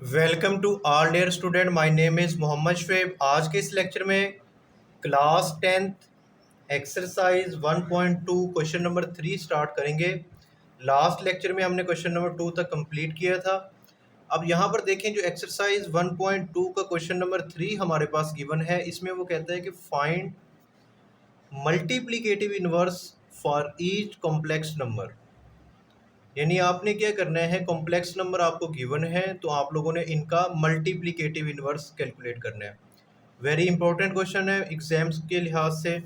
Welcome to all dear student, my name is Mohammad Shoaib. आज के इस लेक्चर में class 10th exercise 1.2 question number 3 start करेंगे। लास्ट लेक्चर में हमने क्वेश्चन नंबर 2 तक कंप्लीट किया था। अब यहाँ पर देखें, जो एक्सरसाइज 1.2 का क्वेश्चन नंबर 3 हमारे पास गिवन है, इसमें वो कहता है कि find multiplicative inverse for each complex number. यानी आपने क्या करना है, कॉम्प्लेक्स नंबर आपको गिवन है तो आप लोगों ने इनका मल्टीप्लिकेटिव इनवर्स कैलकुलेट करना है। वेरी इंपॉर्टेंट क्वेश्चन है एग्जाम्स के लिहाज से।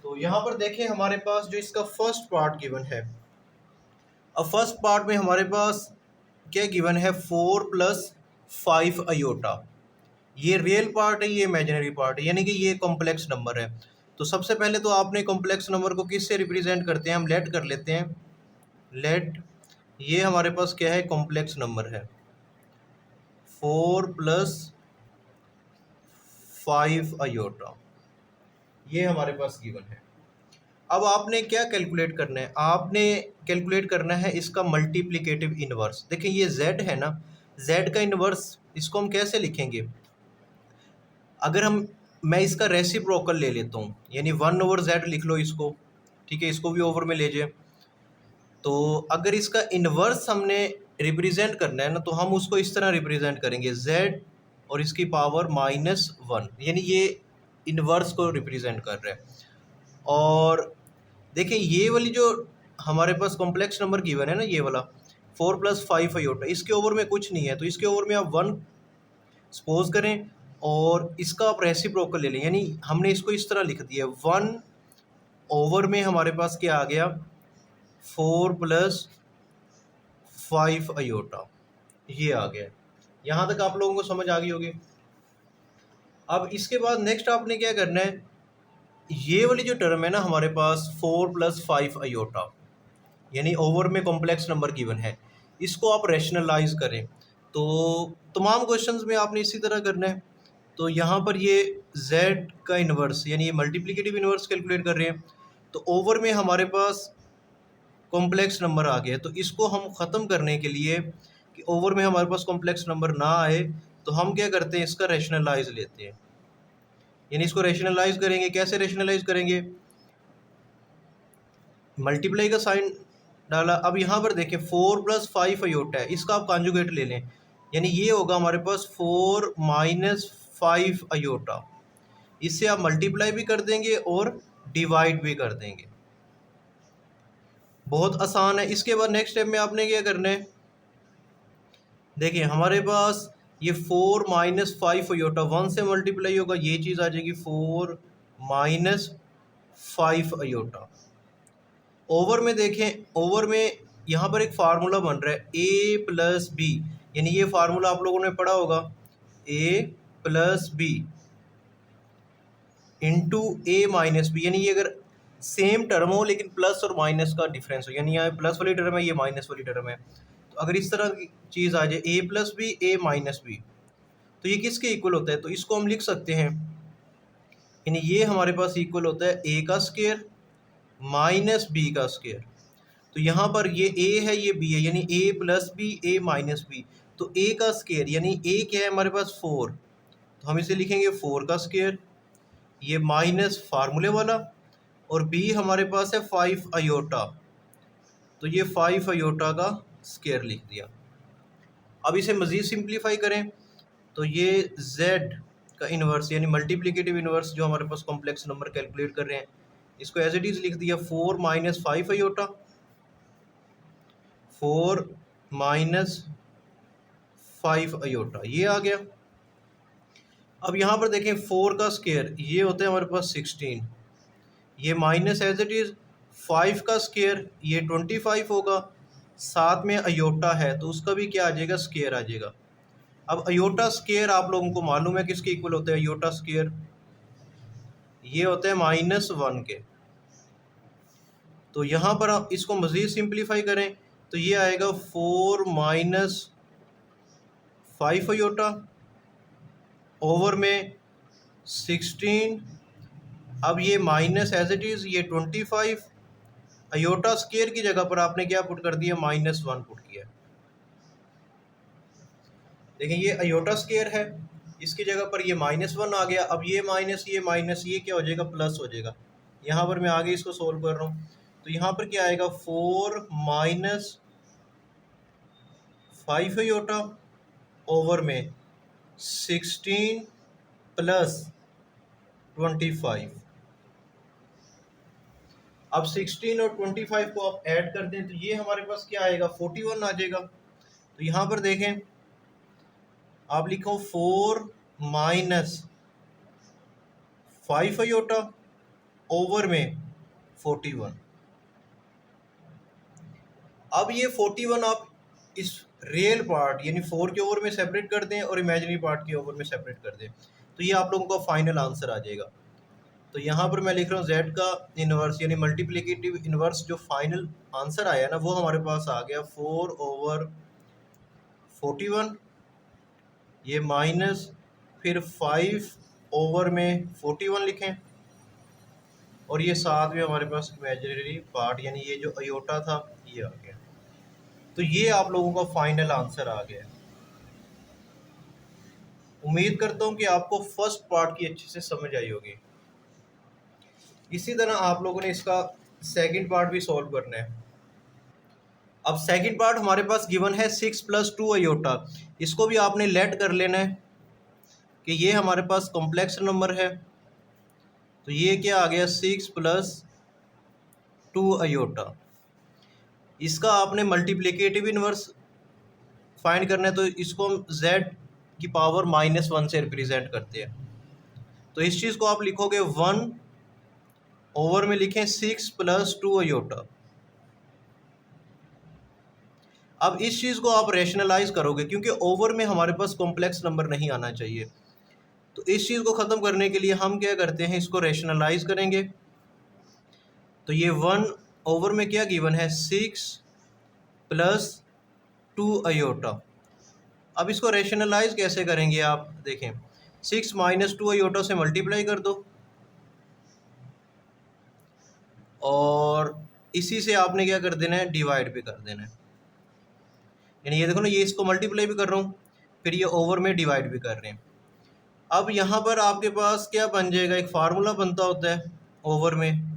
तो यहाँ पर देखें, हमारे पास जो इसका फर्स्ट पार्ट गिवन है। अब फर्स्ट पार्ट में हमारे पास क्या गिवन है, 4 + 5 अयोटा। ये रियल पार्ट है, ये इमेजिनरी पार्ट है, यानी कि ये कॉम्प्लेक्स नंबर है। तो सबसे पहले तो आपने कॉम्प्लेक्स नंबर को किससे रिप्रेजेंट करते हैं, हम लेट कर लेते हैं। लेट, ये हमारे पास क्या है, कॉम्प्लेक्स नंबर है 4 + 5 अयोटा, ये हमारे पास गिवन है। अब आपने क्या कैलकुलेट करना है, आपने कैलकुलेट करना है इसका मल्टीप्लिकेटिव इनवर्स। देखिए ये z है ना, z का इनवर्स इसको हम कैसे लिखेंगे। अगर मैं इसका रेसिप्रोकल ले लेता हूँ, यानी 1/z लिख लो इसको, ठीक है, इसको भी ओवर में ले जाए। तो अगर इसका इन्वर्स हमने रिप्रेजेंट करना है ना, तो हम उसको इस तरह रिप्रेजेंट करेंगे, z और इसकी पावर -1, यानी ये इन्वर्स को रिप्रेजेंट कर रहा है। और देखिए ये वाली जो हमारे पास कॉम्प्लेक्स नंबर गिवन है ना, ये वाला 4 + 5 अयोटा, इसके ओवर में कुछ नहीं है, तो इसके ओवर में आप 1 सपोज करें और इसका आप रेसिप्रोकल ले लें, यानी हमने इसको इस तरह लिख दिया, 1 ओवर में हमारे पास क्या आ गया, 4 + 5 अयोटा, ये आ गया। यहाँ तक आप लोगों को समझ आ गई होगी। अब इसके बाद नेक्स्ट आपने क्या करना है, ये वाली जो टर्म है ना हमारे पास 4 + 5 अयोटा, यानी ओवर में कॉम्प्लेक्स नंबर गिवन है, इसको आप रैशनलाइज करें। तो तमाम क्वेश्चंस में आपने इसी तरह करना है। तो यहाँ पर ये z का इन्वर्स, यानी ये मल्टीप्लिकेटिव इन्वर्स कैलकुलेट कर रहे हैं, तो ओवर में हमारे पास कॉम्प्लेक्स नंबर आ गया। तो इसको हम ख़त्म करने के लिए कि ओवर में हमारे पास कॉम्प्लेक्स नंबर ना आए, तो हम क्या करते हैं, इसका रैशनलाइज लेते हैं, यानी इसको रैशनलाइज करेंगे। कैसे रैशनलाइज करेंगे, मल्टीप्लाई का साइन डाला। अब यहाँ पर देखें 4 + 5 अयोटा है, इसका आप कॉन्जुगेट ले लें, यानी ये होगा हमारे पास 4 - 5 अयोटा। इससे आप मल्टीप्लाई भी कर देंगे और डिवाइड भी कर देंगे, बहुत आसान है। इसके बाद नेक्स्ट स्टेप में आपने क्या करना है, देखिए हमारे पास ये 4 - 5 अयोटा 1 से मल्टीप्लाई होगा, ये चीज़ आ जाएगी 4 - 5 अयोटा। ओवर में देखें, ओवर में यहाँ पर एक फार्मूला बन रहा है a + b, यानी ये फार्मूला आप लोगों ने पढ़ा होगा, a + b into a - b, यानी ये अगर सेम टर्म हो लेकिन प्लस और माइनस का डिफरेंस हो, यानी यहाँ प्लस वाली टर्म है, ये माइनस वाली टर्म है। तो अगर इस तरह की चीज़ आ जाए a + b a - b, तो ये किसके इक्वल होता है, तो इसको हम लिख सकते हैं, यानी ये हमारे पास इक्वल होता है a का स्क्वायर - b का स्क्वायर। तो यहाँ पर ये a है, ये b है, यानी a + b a - b। तो a का स्क्वायर, यानी a क्या है हमारे पास 4, तो हम इसे लिखेंगे 4 का स्क्वायर, ये माइनस फार्मूले वाला, और b हमारे पास है 5 अयोटा, तो ये 5 अयोटा का स्क्वायर लिख दिया। अब इसे मज़ीद सिंप्लीफाई करें, तो ये z का इन्वर्स, यानी मल्टीप्लिकेटिव इन्वर्स जो हमारे पास कॉम्प्लेक्स नंबर कैलकुलेट कर रहे हैं, इसको एज इट इज़ लिख दिया 4 - 5 अयोटा, 4 - 5 अयोटा, ये आ गया। अब यहाँ पर देखें 4 का स्क्वायर ये होता है हमारे पास 16, ये माइनस एज इट इज़ 5 का स्क्वायर ये 25 होगा, साथ में अयोटा है तो उसका भी क्या आ जाएगा, स्क्वायर आ जाएगा। अब अयोटा स्क्वायर आप लोगों को मालूम है किसके इक्वल होता है, अयोटा स्क्वायर ये होता है -1 के। तो यहाँ पर आप इसको मज़ीद सिंप्लीफाई करें, तो ये आएगा 4 - 5 अयोटा ओवर में 16। अब ये माइनस एज इट इज़ ये 25, अयोटा स्क्वायर की जगह पर आपने क्या पुट कर दिया, -1 पुट किया। देखें ये अयोटा स्केयर है, इसकी जगह पर ये -1 आ गया। अब ये माइनस ये क्या हो जाएगा, प्लस हो जाएगा। यहाँ पर मैं आगे इसको सोल्व कर रहा हूँ, तो यहाँ पर क्या आएगा, 4 माइनस 5 अयोटा ओवर में 16 प्लस 25। अब 16 और 25 को आप ऐड कर दें तो ये हमारे पास क्या आएगा, 41 आ जाएगा। तो यहाँ पर देखें, आप लिखो 4 माइनस 5 अयोटा ओवर में 41। अब ये 41 आप इस रियल पार्ट यानी 4 के ओवर में सेपरेट कर दें और इमेजिनरी पार्ट के ओवर में सेपरेट कर दें, तो ये आप लोगों का फाइनल आंसर आ जाएगा। तो यहाँ पर मैं लिख रहा हूँ z का इन्वर्स यानी मल्टीप्लिकेटिव इन्वर्स, जो फाइनल आंसर आया ना वो हमारे पास आ गया 4/41, ये माइनस फिर 5 ओवर में 41 लिखें, और ये साथ में हमारे पास इमेजिनरी पार्ट यानी ये जो अयोटा था ये आ गया। तो ये आप लोगों का फाइनल आंसर आ गया। उम्मीद करता हूँ कि आपको फर्स्ट पार्ट की अच्छे से समझ आई होगी। इसी तरह आप लोगों ने इसका सेकंड पार्ट भी सॉल्व करना है। अब सेकंड पार्ट हमारे पास गिवन है 6 + 2 अयोटा। इसको भी आपने लेट कर लेना है कि ये हमारे पास कॉम्प्लेक्स नंबर है, तो ये क्या आ गया, 6 + 2 अयोटा। इसका आपने मल्टीप्लिकेटिव इन्वर्स फाइंड करना है, तो इसको हम z की पावर -1 से रिप्रेजेंट करते हैं। तो इस चीज़ को आप लिखोगे 1 ओवर में लिखें 6 + 2 अयोटा। अब इस चीज़ को आप रैशनलाइज करोगे क्योंकि ओवर में हमारे पास कॉम्प्लेक्स नंबर नहीं आना चाहिए। तो इस चीज़ को ख़त्म करने के लिए हम क्या करते हैं, इसको रैशनलाइज करेंगे। तो ये 1 ओवर में क्या गिवन है, 6 + 2 अयोटा। अब इसको रैशनलाइज कैसे करेंगे, आप देखें 6 - 2 अयोटा से मल्टीप्लाई कर दो, और इसी से आपने क्या कर देना है, डिवाइड भी कर देना है। यानी ये देखो ना, ये इसको मल्टीप्लाई भी कर रहा हूँ, फिर ये ओवर में डिवाइड भी कर रहे हैं। अब यहाँ पर आपके पास क्या बन जाएगा, एक फार्मूला बनता होता है ओवर में।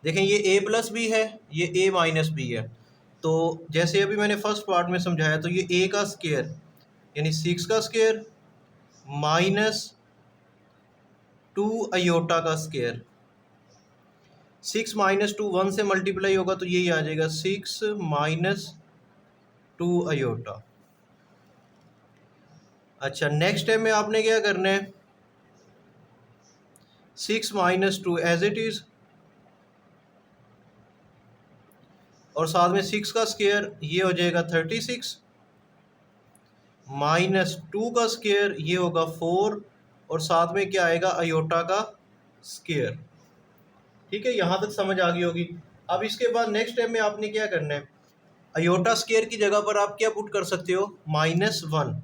देखें ये a+ भी है, ये a- भी है। तो जैसे अभी मैंने फर्स्ट पार्ट में समझाया, तो ये a का स्क्वायर यानी 6 का स्क्वायर -2 अयोटा का स्क्वायर। 6 - 2 1 से मल्टीप्लाई होगा तो यही आ जाएगा 6 - 2 अयोटा। अच्छा, नेक्स्ट स्टेप में आपने क्या करना है, 6 - 2 एज इट इज़, और साथ में 6 का स्क्वायर ये हो जाएगा 36 -2 का स्क्वायर ये होगा 4, और साथ में क्या आएगा, अयोटा का स्क्वायर। ठीक है, यहाँ तक समझ आ गई होगी। अब इसके बाद नेक्स्ट स्टेप में आपने क्या करना है, अयोटा स्क्वायर की जगह पर आप क्या पुट कर सकते हो, -1।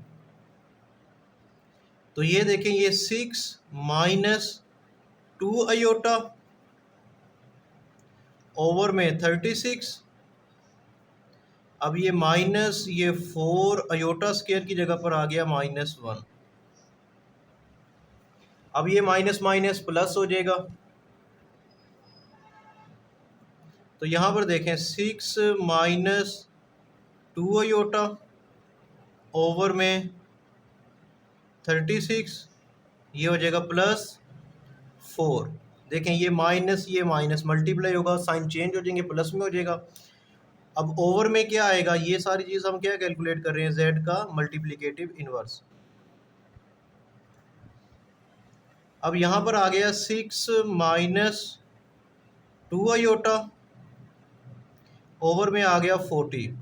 तो ये देखें, ये 6 - 2 अयोटा ओवर में 36। अब ये माइनस ये 4 अयोटा स्क्वायर की जगह पर आ गया -1। अब ये माइनस माइनस प्लस हो जाएगा। तो यहाँ पर देखें 6 - 2 अयोटा ओवर में 36, ये हो जाएगा +4। देखें ये माइनस मल्टीप्लाई होगा, साइन चेंज हो जाएंगे, प्लस में हो जाएगा। अब ओवर में क्या आएगा, ये सारी चीज़ हम क्या कैलकुलेट कर रहे हैं, z का मल्टीप्लिकेटिव इन्वर्स। अब यहाँ पर आ गया 6 - 2 अयोटा ओवर में आ गया 40।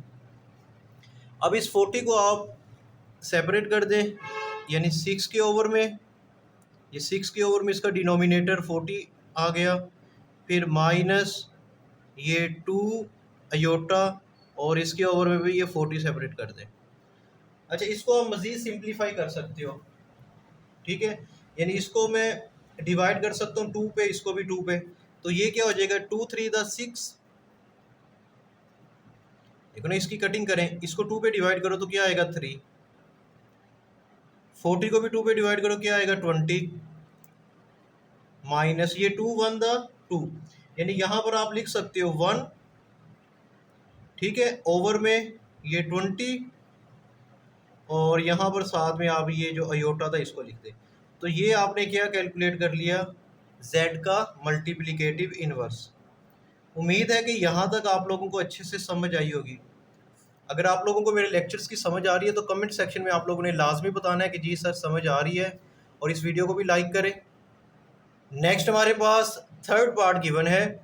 अब इस 40 को आप सेपरेट कर दें, यानी 6 के ओवर में, ये 6 के ओवर में इसका डिनोमिनेटर 40 आ गया, फिर माइनस ये 2 अयोटा, और इसके ओवर में भी ये 40 सेपरेट कर दें। अच्छा, इसको हम मज़ीद सिंप्लीफाई कर सकते हो, ठीक है, यानी इसको मैं डिवाइड कर सकता हूँ 2 पे, इसको भी 2 पे। तो ये क्या हो जाएगा, 2 3 द 6, देखो ना, इसकी कटिंग करें, इसको 2 पे डिवाइड करो तो क्या आएगा 3, 40 को भी 2 पे डिवाइड करो क्या आएगा 20, माइनस ये 2 1 द 2, यानी यहाँ पर आप लिख सकते हो 1, ठीक है, ओवर में ये 20, और यहाँ पर साथ में आप ये जो अयोटा था इसको लिख दें। तो ये आपने क्या कैलकुलेट कर लिया, z का मल्टीप्लिकेटिव इनवर्स। उम्मीद है कि यहाँ तक आप लोगों को अच्छे से समझ आई होगी। अगर आप लोगों को मेरे लेक्चर्स की समझ आ रही है तो कमेंट सेक्शन में आप लोगों ने लाजमी बताना है कि जी सर समझ आ रही है, और इस वीडियो को भी लाइक करें। नेक्स्ट हमारे पास थर्ड पार्ट गिवन है।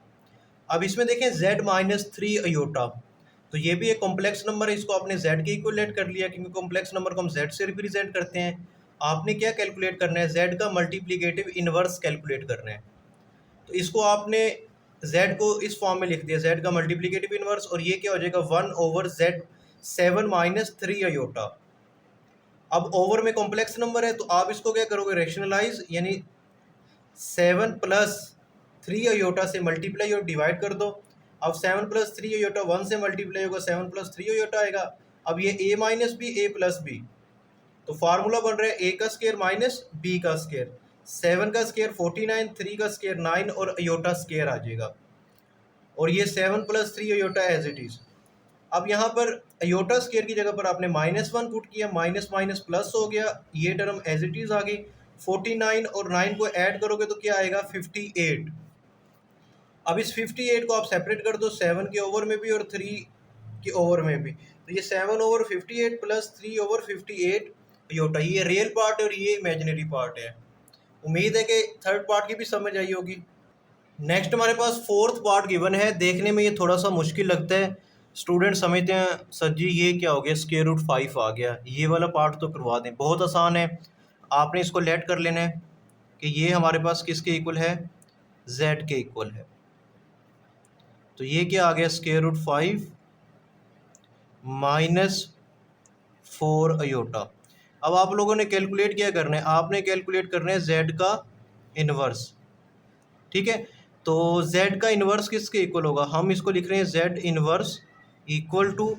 अब इसमें देखें z-3 अयोटा, तो ये भी एक कॉम्प्लेक्स नंबर है, इसको आपने z के इक्वलेट कर लिया, क्योंकि कॉम्प्लेक्स नंबर को हम z से रिप्रेजेंट करते हैं। आपने क्या कैलकुलेट करना है, z का मल्टीप्लिकेटिव इनवर्स कैलकुलेट करना है। तो इसको आपने z को इस फॉर्म में लिख दिया, z का मल्टीप्लिकेटिव इनवर्स, और ये क्या हो जाएगा 1/z 7-3 अयोटा। अब ओवर में कॉम्प्लेक्स नंबर है तो आप इसको क्या करोगे, रेशनलाइज, यानी 7 + 3 अयोटा से मल्टीप्लाई और डिवाइड कर दो। अब 7 + 3 अयोटा 1 से मल्टीप्लाई होगा, 7 + 3 अयोटा आएगा। अब ये a minus B a plus B, तो फार्मूला बन रहा है a का स्केयर माइनस b का स्केयर, 7 का स्केयर 49, 3 का स्केयर 9 और अयोटा स्केयर आ जाएगा, और ये 7 + 3 अयोटा एज इट इज़। अब यहाँ पर अयोटा स्केयर की जगह पर आपने -1 पुट किया, माइनस माइनस प्लस हो गया, ये टर्म एज इट इज़ आ गई। 49 और 9 को ऐड करोगे तो क्या आएगा 58। अब इस 58 को आप सेपरेट कर दो, 7 के ओवर में भी और 3 के ओवर में भी, तो ये 7/58 + 3/58 अयोटा, ये रियल पार्ट है और ये इमेजिनरी पार्ट है। उम्मीद है कि थर्ड पार्ट की भी समझ आई होगी। नेक्स्ट हमारे पास फोर्थ पार्ट गिवन है। देखने में ये थोड़ा सा मुश्किल लगता है, स्टूडेंट समझते हैं सर जी ये क्या हो गया, √5 आ गया, ये वाला पार्ट तो करवा दें। बहुत आसान है, आपने इसको लेट कर लेना है कि ये हमारे पास किसके इक्वल है, z के इक्वल है। तो ये क्या आ गया, √5 - 4 अयोटा। अब आप लोगों ने कैलकुलेट क्या करना है, आपने कैलकुलेट करना है z का इन्वर्स, ठीक है। तो z का इन्वर्स किसके इक्वल होगा, हम इसको लिख रहे हैं z इन्वर्स इक्वल टू,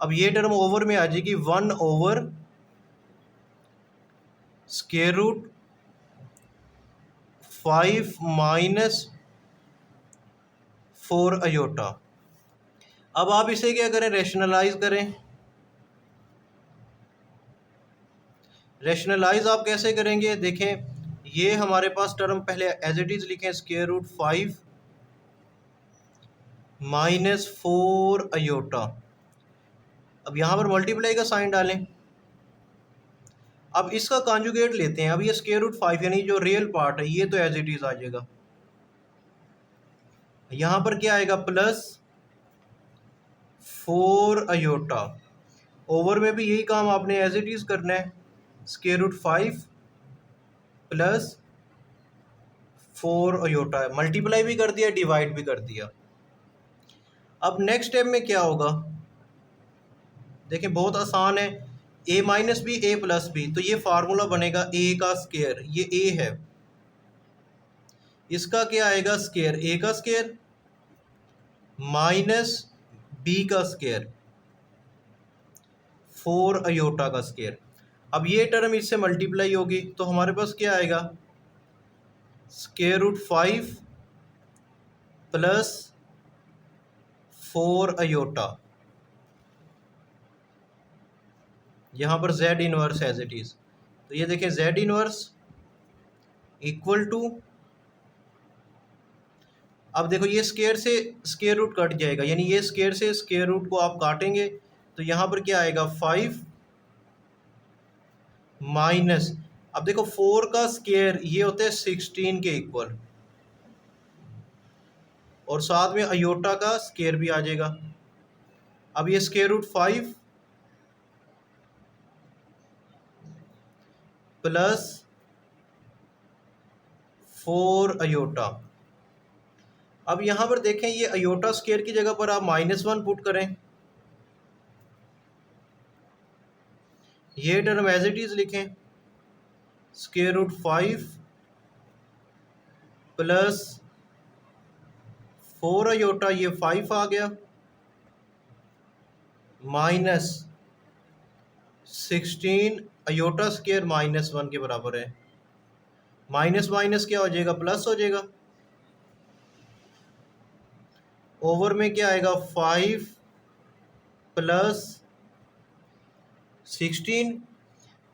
अब ये टर्म ओवर में आ जाएगी 1/√5 - 4 अयोटा। अब आप इसे क्या करें, रेशनलाइज करें। रेशनलाइज आप कैसे करेंगे, देखें ये हमारे पास टर्म पहले एज इट इज़ लिखें, √5 - 4 अयोटा। अब यहाँ पर मल्टीप्लाई का साइन डालें। अब इसका कॉन्जुगेट लेते हैं। अब ये √5 यानी जो रियल पार्ट है ये तो एज इट इज़ आ जाएगा, यहाँ पर क्या आएगा +4 अयोटा। ओवर में भी यही काम आपने एज इट इज़ करना है, √5 + 4 अयोटा, मल्टीप्लाई भी कर दिया, डिवाइड भी कर दिया। अब नेक्स्ट स्टेप में क्या होगा, देखिए बहुत आसान है, a minus B a plus B, तो ये फार्मूला बनेगा a का स्केयर, ये a है, इसका क्या आएगा स्केयर, a का स्केयर माइनस b का स्केयर 4 अयोटा का स्केयर। अब ये टर्म इससे मल्टीप्लाई होगी तो हमारे पास क्या आएगा, √5 + 4 अयोटा, यहाँ पर z inverse as it is. तो ये देखें z इनवर्स इक्वल टू, अब देखो ये स्केयर से स्केयर रूट कट जाएगा, यानी ये स्केयर से स्केयर रूट को आप काटेंगे तो यहाँ पर क्या आएगा 5 माइनस, अब देखो 4 का स्केयर ये होता है 16 के इक्वल, और साथ में अयोटा का स्केयर भी आ जाएगा। अब ये √5 + 4 अयोटा। अब यहाँ पर देखें ये अयोटा स्केयर की जगह पर आप -1 पुट करें, ये टर्म एज इट इज़ लिखें, √5 + 4 अयोटा, ये 5 आ गया, माइनस 16 अयोटा स्क्वायर माइनस 1 के बराबर है। माइनस माइनस क्या हो जाएगा, प्लस हो जाएगा। ओवर में क्या आएगा, 5 प्लस 16,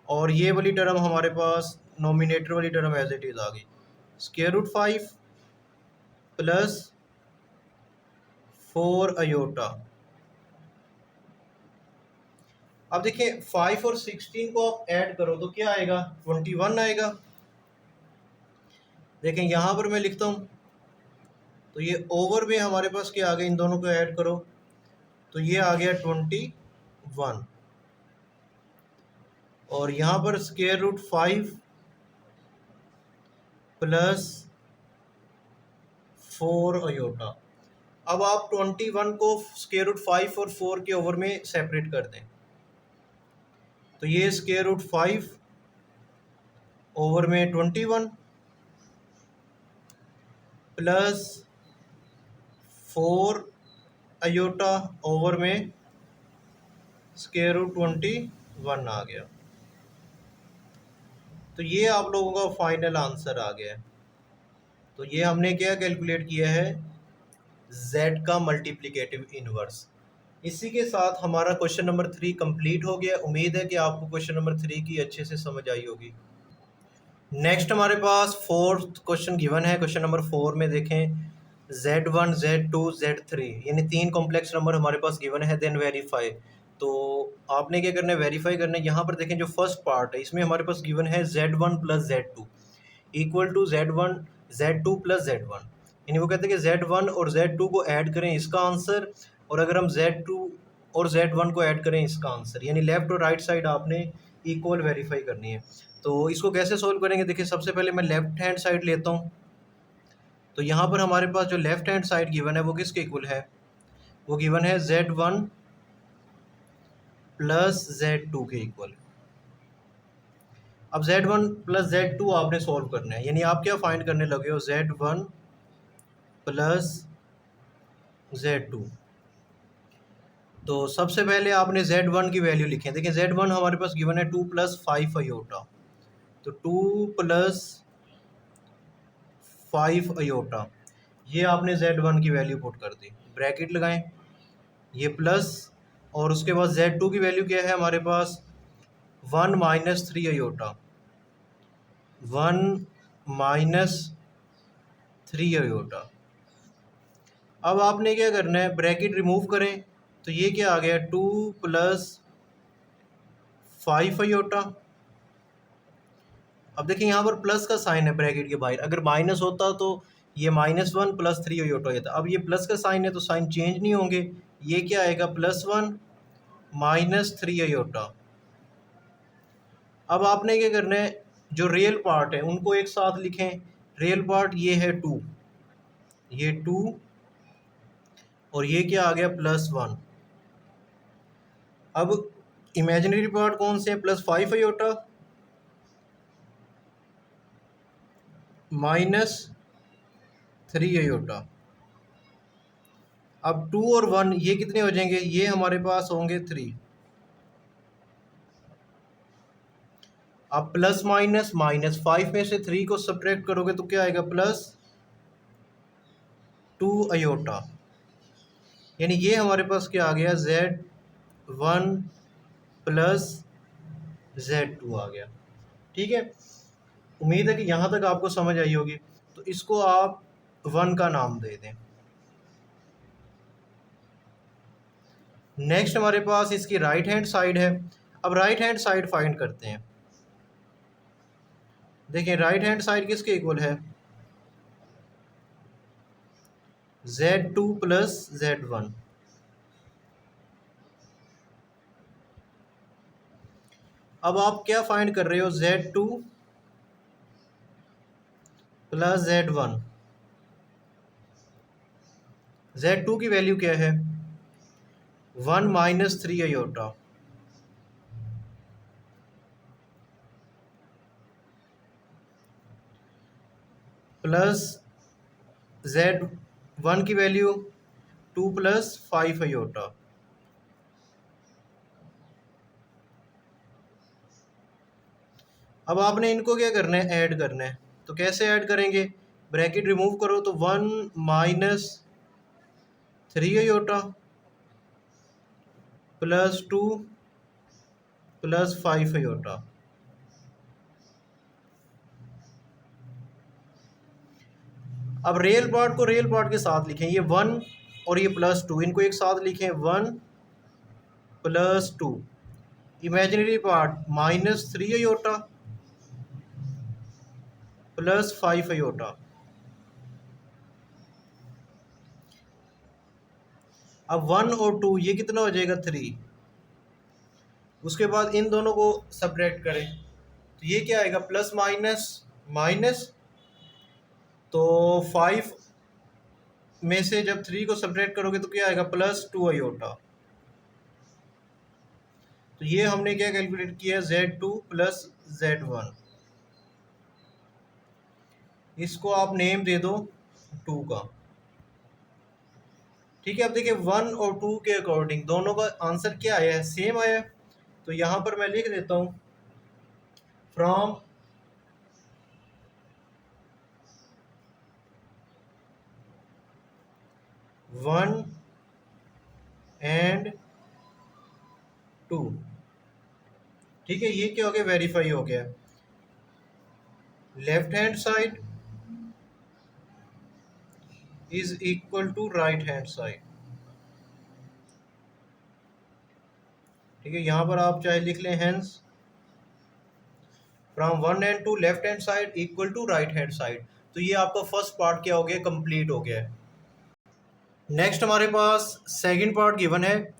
और ये वाली टर्म हमारे पास नोमिनेटर वाली टर्म एज इट इज आ गई, स्क्वायर रूट 5 प्लस 4 अयोटा। अब देखिए 5 और 16 को आप ऐड करो तो क्या आएगा, 21 आएगा। देखें यहाँ पर मैं लिखता हूँ, तो ये ओवर में हमारे पास क्या आ गया, इन दोनों को ऐड करो तो ये आ गया 21, और यहाँ पर स्क्वायर रूट 5 प्लस 4 अयोटा। अब आप 21 को स्क्वायर रूट 5 और 4 के ओवर में सेपरेट कर दें, तो ये स्क्वायर रूट 5 ओवर में 21 प्लस 4 अयोटा ओवर में स्क्वायर रूट 21 आ गया। तो ये आप लोगों का फाइनल आंसर आ गया है। तो ये हमने क्या कैलकुलेट किया है, z का मल्टीप्लिकेटिव इनवर्स। इसी के साथ हमारा क्वेश्चन नंबर 3 कंप्लीट हो गया। उम्मीद है कि आपको क्वेश्चन नंबर 3 की अच्छे से समझ आई होगी। नेक्स्ट हमारे पास फोर्थ क्वेश्चन गिवन है। क्वेश्चन नंबर 4 में देखें, Z1 Z2 Z3 यानी 3 कॉम्प्लेक्स नंबर हमारे पास गिवन है, देन वेरीफाई। तो आपने क्या करना है, वेरीफाई करना है। यहाँ पर देखें जो फर्स्ट पार्ट है इसमें हमारे पास गिवन है Z1 plus Z2 equal to Z1 Z2 plus Z1, यानी वो कहते हैं कि Z1 और Z2 को ऐड करें, इसका आंसर, और अगर हम Z2 और Z1 को ऐड करें, इसका आंसर। यानी लेफ्ट और राइट साइड आपने इक्वल वेरीफाई करनी है। तो इसको कैसे सोल्व करेंगे, देखिए सबसे पहले मैं लेफ्ट हैंड साइड लेता हूँ। तो यहाँ पर हमारे पास जो लेफ्ट हैंड साइड गिवन है वो किसके इक्वल है, वो गिवन है Z1 प्लस Z2 के इक्वल। अब Z1 प्लस Z2 आपने सॉल्व करना है, यानी आप क्या फाइंड करने लगे हो, Z1 प्लस Z2। तो सबसे पहले आपने Z1 की वैल्यू लिखी है। देखिए Z1 हमारे पास गिवन है 2 प्लस 5 अयोटा, तो 2 प्लस 5 अयोटा, ये आपने Z1 की वैल्यू पुट कर दी, ब्रैकेट लगाएं, ये प्लस, और उसके बाद Z2 की वैल्यू क्या है हमारे पास, 1 माइनस 3 अयोटा, 1 माइनस 3 अयोटा। अब आपने क्या करना है, ब्रैकेट रिमूव करें, तो ये क्या आ गया, 2 प्लस 5 अयोटा। अब देखिए यहाँ पर प्लस का साइन है ब्रैकेट के बाहर, अगर माइनस होता तो ये -1 प्लस 3 अयोटा होता। अब ये प्लस का साइन है तो साइन चेंज नहीं होंगे, ये क्या आएगा, +1 माइनस 3 अयोटा। अब आपने क्या करना है, जो रियल पार्ट है उनको एक साथ लिखें। रियल पार्ट ये है 2, ये 2, और ये क्या आ गया, +1। अब इमेजिनरी पार्ट कौन से हैं, +5 अयोटा माइनस 3 अयोटा। अब 2 और 1 ये कितने हो जाएंगे, ये हमारे पास होंगे 3। अब प्लस माइनस माइनस, 5 में से 3 को सब्ट्रैक्ट करोगे तो क्या आएगा, +2 अयोटा। यानी ये हमारे पास क्या आ गया, Z1 प्लस Z2 आ गया। ठीक है, उम्मीद है कि यहाँ तक आपको समझ आई होगी। तो इसको आप 1 का नाम दे दें। नेक्स्ट हमारे पास इसकी राइट हैंड साइड है। अब राइट हैंड साइड फाइंड करते हैं। देखिए राइट हैंड साइड किसके इक्वल है, Z2 प्लस Z1। अब आप क्या फाइंड कर रहे हो, Z2 प्लस Z1। Z2 की वैल्यू क्या है, 1 माइनस 3 अयोटा, प्लस Z1 की वैल्यू 2 प्लस 5 अयोटा। अब आपने इनको क्या करना है, ऐड करना है। तो कैसे ऐड करेंगे, ब्रैकेट रिमूव करो तो 1 minus 3 iota plus 2 plus 5 iota. अब रियल पार्ट को रियल पार्ट के साथ लिखें, ये 1 और ये प्लस 2, इनको एक साथ लिखें 1 plus 2। Imaginary part minus 3 iota plus 5 iota. अब 1 और 2 ये कितना हो जाएगा, 3। उसके बाद इन दोनों को सब्ट्रैक्ट करें तो ये क्या आएगा, प्लस माइनस माइनस। तो 5 में से जब 3 को सब्ट्रैक्ट करोगे तो क्या आएगा, प्लस 2 आयोटा। तो ये हमने क्या कैलकुलेट किया, Z2 प्लस Z1। इसको आप नेम दे दो 2 का। ठीक है, अब देखिए 1 और 2 के अकॉर्डिंग दोनों का आंसर क्या आया है, सेम आया है। तो यहाँ पर मैं लिख देता हूँ फ्रॉम वन एंड 2। ठीक है, ये क्या हो गया, वेरीफाई हो गया। Left hand side is equal to right hand side. ठीक है, यहाँ पर आप चाहे लिख लें hence from 1 and 2 left hand side equal to right hand side. तो ये आपका फर्स्ट पार्ट क्या हो गया, कंप्लीट हो गया है। नेक्स्ट हमारे पास सेकंड पार्ट गिवन है।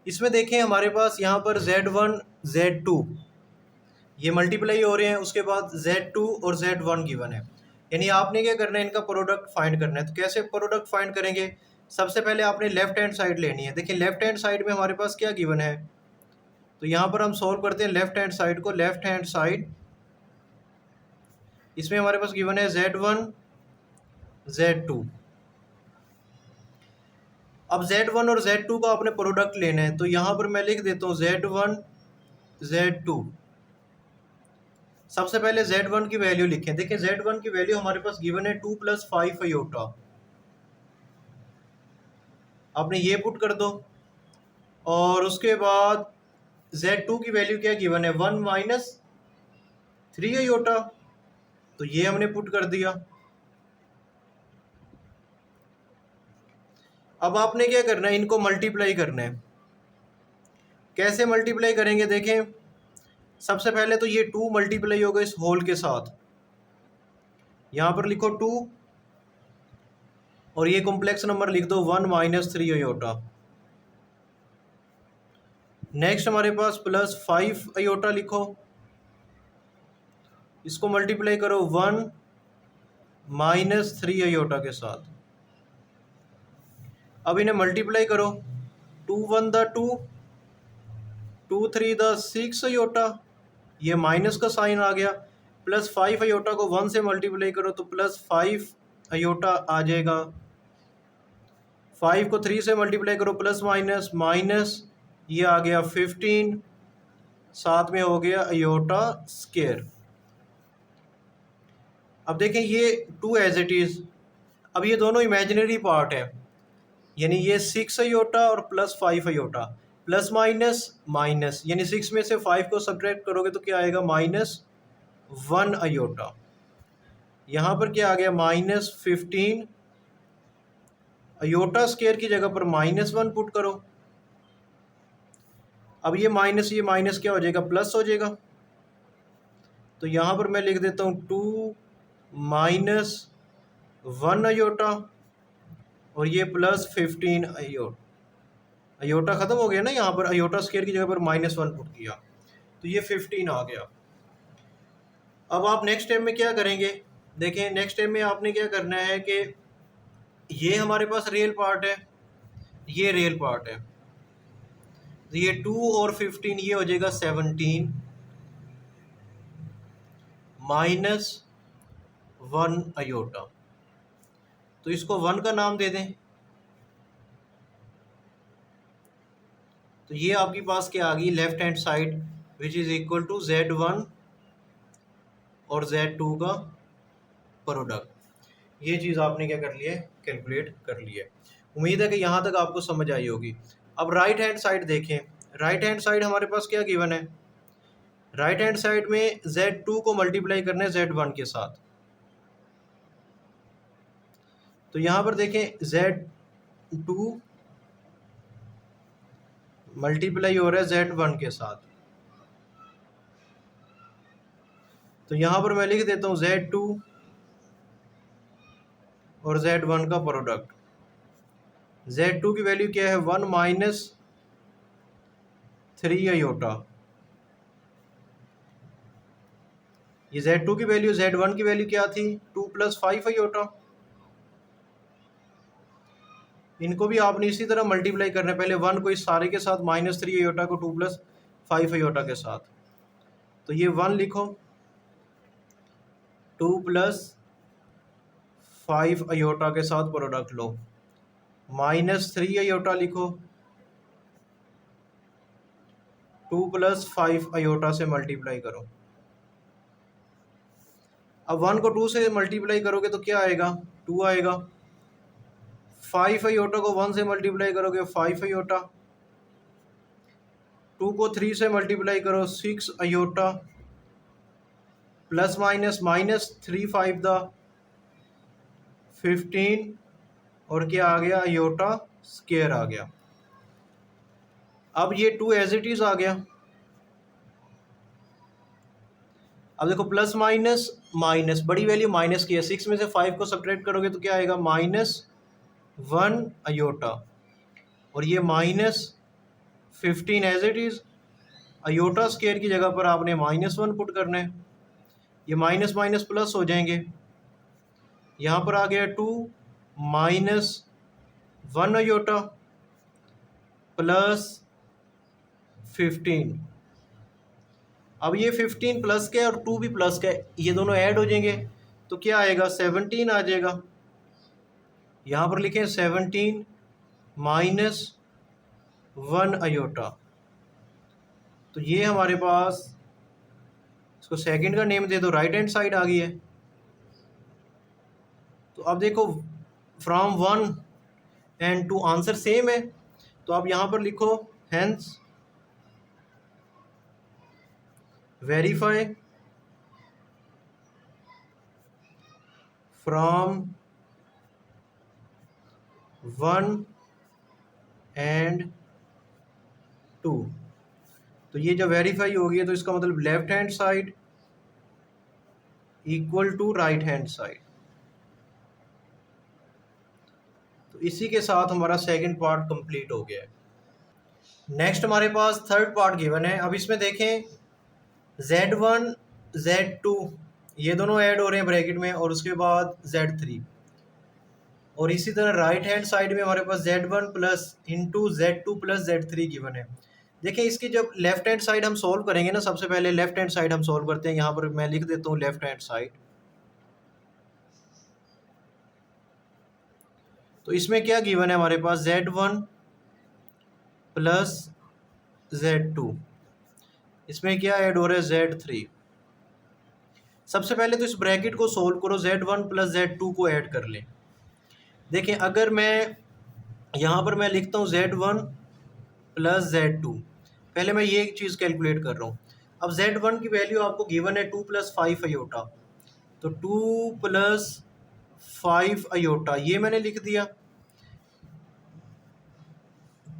इसमें देखें हमारे पास यहाँ पर Z1 Z2 ये मल्टीप्लाई हो रहे हैं, उसके बाद Z2 और Z1 गिवन है। यानी आपने क्या करना है, इनका प्रोडक्ट फाइंड करना है। तो कैसे प्रोडक्ट फाइंड करेंगे, सबसे पहले आपने लेफ्ट हैंड साइड लेनी है। देखिए लेफ्ट हैंड साइड में हमारे पास क्या गिवन है, तो यहाँ पर हम सॉल्व करते हैं लेफ्ट हैंड साइड को। लेफ्ट हैंड साइड इसमें हमारे पास गिवन है Z1 Z2। अब Z1 और Z2 का आपने प्रोडक्ट लेना है, तो यहाँ पर मैं लिख देता हूँ Z1 Z2। सबसे पहले Z1 की वैल्यू लिखें। देखिए Z1 की वैल्यू हमारे पास गिवन है 2 प्लस 5 आयोटा। आपने ये पुट कर दो, और उसके बाद Z2 की वैल्यू क्या गिवन है, 1 माइनस 3 आयोटा। तो ये हमने पुट कर दिया। अब आपने क्या करना है, इनको मल्टीप्लाई करना है। कैसे मल्टीप्लाई करेंगे, देखें सबसे पहले तो ये 2 मल्टीप्लाई होगा इस होल के साथ। यहाँ पर लिखो 2 और ये कॉम्प्लेक्स नंबर लिख दो 1 माइनस 3 आयोटा। नेक्स्ट हमारे पास प्लस 5 आयोटा लिखो, इसको मल्टीप्लाई करो 1 माइनस 3 आयोटा के साथ। अब इन्हें मल्टीप्लाई करो, 2 1 द 2, 2 3 द 6 आयोटा, ये माइनस का साइन आ गया। प्लस 5 आयोटा को 1 से मल्टीप्लाई करो तो प्लस 5 आयोटा आ जाएगा। 5 को 3 से मल्टीप्लाई करो, प्लस माइनस माइनस, ये आ गया 15, साथ में हो गया आयोटा स्क्वायर। अब देखें ये 2 एज इट इज़। अब ये दोनों इमेजिनरी पार्ट है, यानी ये 6 आयोटा और plus 5 iota. Plus minus minus, यानी 6 में से 5 को सब्ट्रैक्ट करोगे तो क्या आएगा, माइनस 1 आयोटा। यहाँ पर क्या आ गया, माइनस 15। आयोटा स्क्वायर की जगह पर -1 पुट करो। अब ये माइनस क्या हो जाएगा, प्लस हो जाएगा। तो यहाँ पर मैं लिख देता हूँ 2 माइनस 1 आयोटा और ये प्लस 15 आयोटा। आयोटा ख़त्म हो गया ना, यहाँ पर आयोटा स्क्वायर की जगह पर -1 पुट किया तो ये 15 आ गया। अब आप नेक्स्ट टाइम में क्या करेंगे, देखें नेक्स्ट टाइम में आपने क्या करना है कि ये हमारे पास रियल पार्ट है, ये रियल पार्ट है, तो ये 2 और 15 ये हो जाएगा 17 माइनस 1 आयोटा। तो इसको 1 का नाम दे दें। तो ये आपके पास क्या आ गई, left hand side which is equal to Z1 और Z2 का प्रोडक्ट। ये चीज़ आपने क्या कर लिया है, कैलकुलेट कर लिया है। उम्मीद है कि यहाँ तक आपको समझ आई होगी। अब राइट हैंड साइड देखें, राइट हैंड साइड हमारे पास क्या गिवन है, राइट हैंड साइड में Z2 को मल्टीप्लाई करना है Z1 के साथ। तो यहाँ पर देखें Z2 मल्टीप्लाई हो रहा है Z1 के साथ। तो यहाँ पर मैं लिख देता हूँ Z2 और Z1 का प्रोडक्ट। Z2 की वैल्यू क्या है, 1 माइनस 3 आयोटा। ये Z2 की वैल्यू, Z1 की वैल्यू क्या थी, 2 प्लस 5 आयोटा। इनको भी आपने इसी तरह मल्टीप्लाई करना है, पहले 1 को इस सारे के साथ, माइनस 3 आयोटा को 2 प्लस 5 आयोटा के साथ। तो ये 1 लिखो, 2 प्लस 5 आयोटा के साथ प्रोडक्ट लो, माइनस 3 आयोटा लिखो, 2 प्लस 5 आयोटा से मल्टीप्लाई करो। अब 1 को 2 से मल्टीप्लाई करोगे तो क्या आएगा, 2 आएगा। 5 आयोटा को 1 से मल्टीप्लाई करोगे 5 आयोटा। 2 को 3 से मल्टीप्लाई करो 6 iota, plus minus minus 3 5 the 15, और क्या आ गया, आयोटा स्क्वायर आ गया। अब ये 2 एज इट इज आ गया। अब देखो प्लस माइनस माइनस, बड़ी वैल्यू माइनस की है, 6 में से 5 को सब्ट्रैक्ट करोगे तो क्या आएगा, माइनस 1 आयोटा, और ये minus 15 as it is. Iota square की जगह पर आपने -1 पुट करना है, ये माइनस माइनस प्लस हो जाएंगे। यहाँ पर आ गया 2 माइनस 1 आयोटा प्लस 15। अब ये 15 प्लस का है और 2 भी प्लस का है, ये दोनों ऐड हो जाएंगे तो क्या आएगा, 17 आ जाएगा। यहाँ पर लिखें 17 माइनस 1 आयोटा। तो ये हमारे पास, इसको सेकंड का नेम दे दो, राइट हैंड साइड आ गई है। तो अब देखो फ्रॉम 1 एंड 2 आंसर सेम है, तो आप यहाँ पर लिखो हेंस वेरीफाई फ्रॉम 1 एंड 2। तो ये जब वेरीफाई हो गई तो इसका मतलब left hand side equal to right hand side. तो इसी के साथ हमारा सेकंड पार्ट कंप्लीट हो गया है। नेक्स्ट हमारे पास थर्ड पार्ट गिवन है। अब इसमें देखें Z1 Z2 ये दोनों ऐड हो रहे हैं ब्रैकेट में, और उसके बाद Z3, और इसी तरह राइट हैंड साइड में हमारे पास Z1 plus into Z2 plus Z3 given है। देखिए इसकी जब लेफ्ट हैंड साइड हम सॉल्व करेंगे ना, सबसे पहले लेफ्ट हैंड साइड हम सॉल्व करते हैं। यहाँ पर मैं लिख देता हूँ लेफ्ट हैंड साइड। तो इसमें क्या गिवन है हमारे पास, Z1 प्लस Z2, इसमें क्या ऐड हो रहा है, Z3। सबसे पहले तो इस ब्रैकेट को सोल्व करो, Z1 प्लस Z2 को ऐड कर लें। देखें अगर मैं यहाँ पर मैं लिखता हूँ Z1 प्लस Z2, पहले मैं ये चीज़ कैलकुलेट कर रहा हूँ। अब Z1 की वैल्यू आपको गिवन है 2 प्लस 5 आयोटा, तो 2 प्लस 5 आयोटा ये मैंने लिख दिया,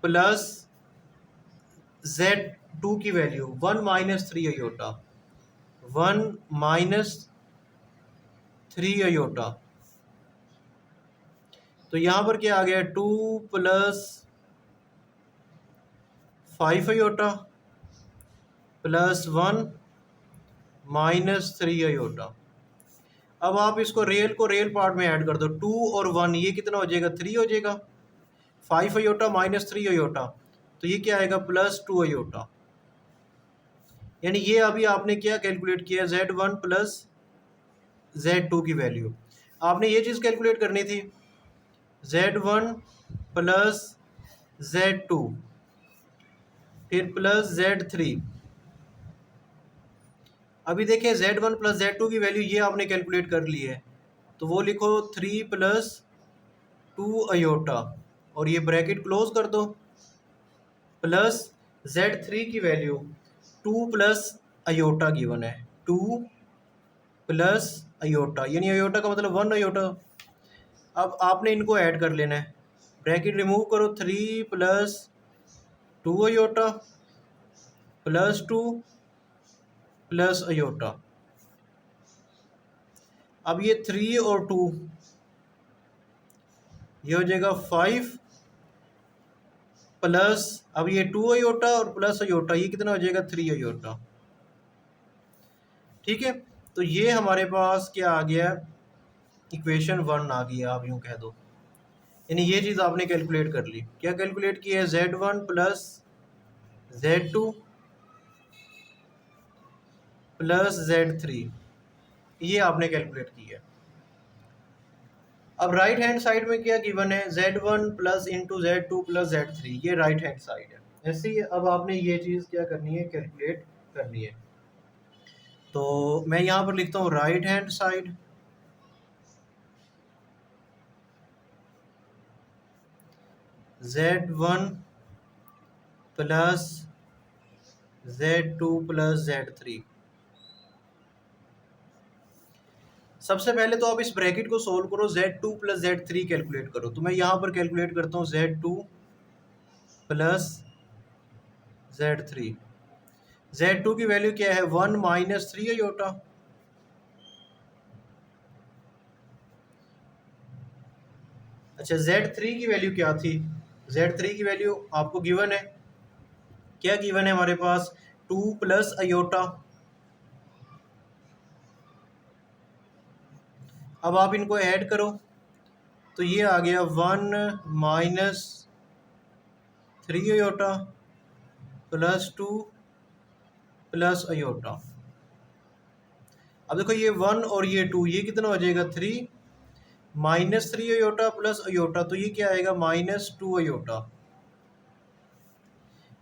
प्लस Z2 की value 1 minus 3 iota, 1 minus 3 iota. तो यहाँ पर क्या आ गया, 2 plus 5 iota plus 1 minus 3 iota. अब आप इसको रियल को रियल पार्ट में ऐड कर दो, 2 और 1 ये कितना हो जाएगा, 3 हो जाएगा। 5 आयोटा माइनस 3 आयोटा, तो ये क्या आएगा, प्लस 2 आयोटा। यानी ये अभी आपने क्या कैलकुलेट किया, Z1 प्लस Z2 की वैल्यू। आपने ये चीज़ कैलकुलेट करनी थी, Z1 प्लस Z2 फिर प्लस Z3, अभी देखिए Z1 प्लस Z2 की वैल्यू ये आपने कैलकुलेट कर ली है, तो वो लिखो 3 प्लस 2 अयोटा और ये ब्रैकेट क्लोज कर दो, प्लस Z3 की वैल्यू 2 प्लस अयोटा गिवन है, 2 प्लस अयोटा, यानी अयोटा का मतलब 1 अयोटा। अब आपने इनको ऐड कर लेना है, ब्रैकेट रिमूव करो, 3 plus 2 iota plus 2 plus iota. अब ये 3 और 2 ये हो जाएगा 5 प्लस, अब ये 2 अयोटा और प्लस अयोटा, ये कितना हो जाएगा 3 अयोटा। ठीक है, तो ये हमारे पास क्या आ गया, इक्वेशन 1 आ गया, आप यूँ कह दो। यानी ये चीज़ आपने कैलकुलेट कर ली। क्या कैलकुलेट किया है, Z1 plus Z2 plus Z3, ये आपने कैलकुलेट किया। अब राइट हैंड साइड में क्या गिवन है, Z1 plus into Z2 plus Z3, ये राइट हैंड साइड है। ऐसे ही अब आपने ये चीज़ क्या करनी है, कैलकुलेट करनी है। तो मैं यहाँ पर लिखता हूँ right hand side Z1 plus Z2 plus Z3। सबसे पहले तो आप इस ब्रैकेट को सोल्व करो, Z2 प्लस Z3 कैलकुलेट करो। तो मैं यहाँ पर कैलकुलेट करता हूँ Z2 प्लस Z3। Z2 की वैल्यू क्या है, 1 माइनस 3 अयोटा। अच्छा, Z3 की वैल्यू क्या थी, Z3 की वैल्यू आपको गिवन है, क्या गिवन है हमारे पास, 2 प्लस अयोटा। अब आप इनको ऐड करो, तो ये आ गया 1 minus 3 iota plus 2 plus iota. अब देखो ये 1 और ये 2, ये कितना हो जाएगा 3 माइनस 3 अयोटा प्लस अयोटा, तो ये क्या आएगा -2 अयोटा।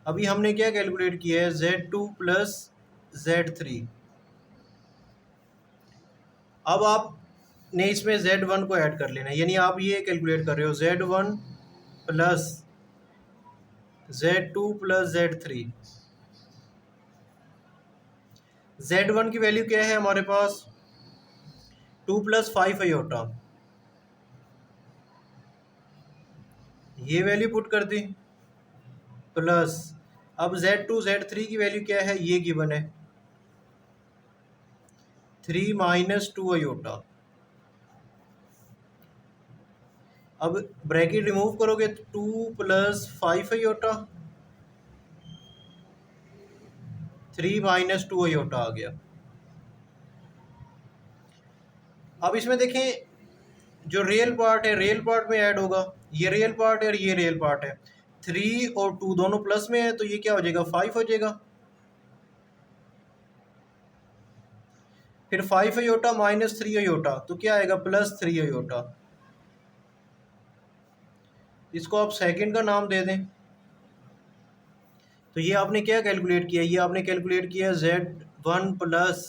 अभी हमने क्या कैलकुलेट किया है, Z2 प्लस Z3। अब आपने इसमें Z1 को ऐड कर लेना है, यानी आप ये कैलकुलेट कर रहे हो Z1 plus Z2 plus Z3। Z1 की वैल्यू क्या है हमारे पास, 2 प्लस 5 अयोटा, ये वैल्यू पुट कर दी, प्लस अब Z2 Z3 की वैल्यू क्या है, ये गिवन है 3 माइनस 2 अयोटा। अब ब्रैकेट रिमूव करोगे, 2 प्लस 5 अयोटा, 3 माइनस 2 अयोटा आ गया। अब इसमें देखें, जो रियल पार्ट है रियल पार्ट में ऐड होगा, ये रियल पार्ट है और ये रियल पार्ट है, 3 और 2 दोनों प्लस में है, तो ये क्या हो जाएगा 5 हो जाएगा। फिर 5 अयोटा माइनस 3 अयोटा, तो क्या आएगा +3 अयोटा। इसको आप सेकंड का नाम दे दें। तो ये आपने क्या कैलकुलेट किया, ये आपने कैलकुलेट किया Z1 plus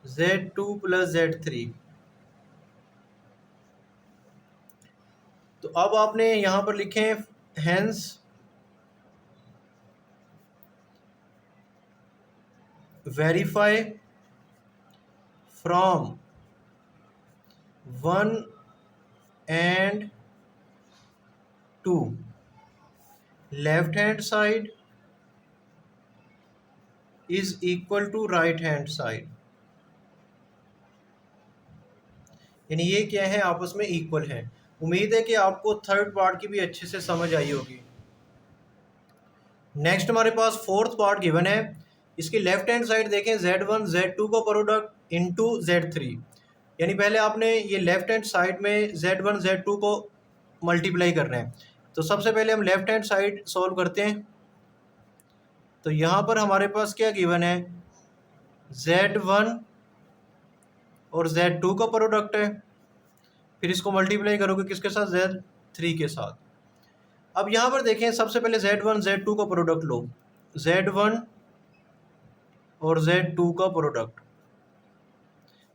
Z2 plus Z3। तो अब आपने यहाँ पर लिखें hence verify from 1 and 2 left hand side is equal to right hand side. यानी ये क्या है, आपस में इक्वल है। उम्मीद है कि आपको थर्ड पार्ट की भी अच्छे से समझ आई होगी। नेक्स्ट हमारे पास फोर्थ पार्ट गिवन है। इसकी लेफ्ट हैंड साइड देखें, Z1 Z2 का प्रोडक्ट इंटू Z3। यानी पहले आपने ये लेफ्ट हैंड साइड में Z1 Z2 को मल्टीप्लाई करना है। तो सबसे पहले हम लेफ्ट हैंड साइड सॉल्व करते हैं। तो यहाँ पर हमारे पास क्या गिवन है, Z1 और Z2 का प्रोडक्ट है, फिर इसको मल्टीप्लाई करोगे किसके साथ, Z3 के साथ। अब यहाँ पर देखें, सबसे पहले Z1 Z2 का प्रोडक्ट लो, Z1 और Z2 का प्रोडक्ट।